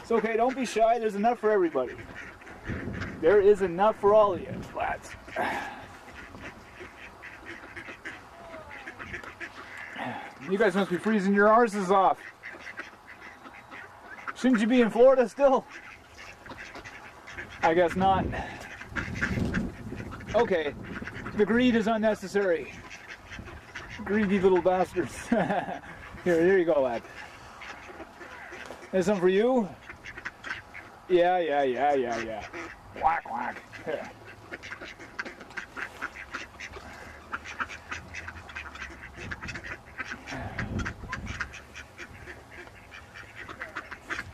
It's okay, don't be shy. There's enough for everybody. There is enough for all of you, lads. You guys must be freezing your arses off. Shouldn't you be in Florida still? I guess not. Okay, the greed is unnecessary. Greedy little bastards. Here you go, lad. There's some for you. Yeah. Whack, whack. Here.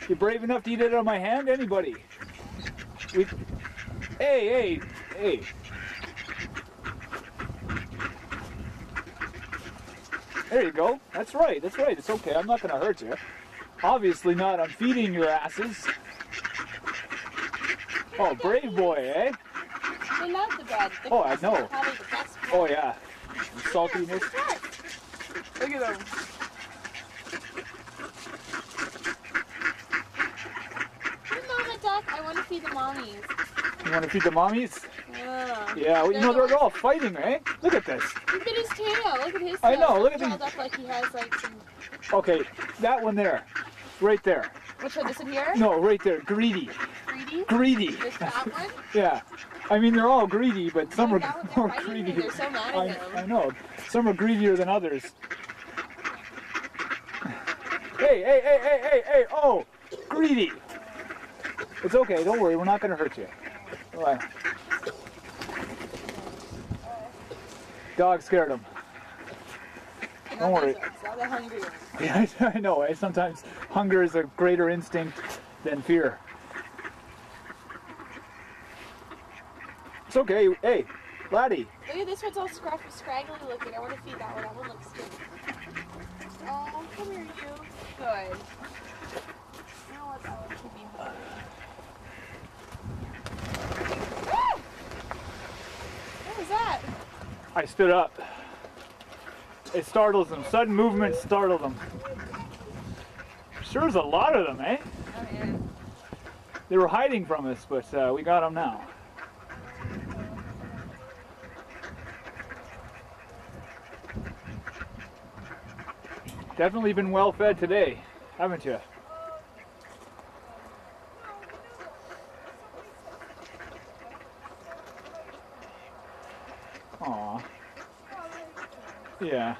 You brave enough to eat it out of my hand? Anybody? Hey. There you go. That's right. It's okay. I'm not going to hurt you. Obviously not. I'm feeding your asses. Oh, brave boy, eh? They love the bread. Oh, I know. Probably the best bread. Oh, yeah. The saltiness. Look at them. Hey, Mama Duck, I want to feed the mommies. You want to feed the mommies? Yeah, well, you know, they're all fighting, eh? Look at this. Look at his tail. Look at his tail. I know, look at these. these. Up like he has like some... Okay, that one there. Right there. Which one, this one here? No, right there. Greedy. Greedy? Greedy. This that one? Yeah. I mean, they're all greedy, but some are more greedy. They're so mad at him. I know. Some are greedier than others. Hey. Oh, greedy. It's okay. Don't worry. We're not going to hurt you. All right. Dog scared him. Don't worry. Now they're hungry. Yeah, I know. Eh? Sometimes hunger is a greater instinct than fear. It's okay. Hey, laddie. Look at this one's all scraggly looking. I want to feed that one. That one looks good. Oh, come here, you. Good. You know what? That one should be hungry. What was that? I stood up. It startles them. Sudden movement startled them. Sure is a lot of them, eh? Oh, yeah. They were hiding from us, but we got them now. Definitely been well fed today, haven't you? Aw. Yeah.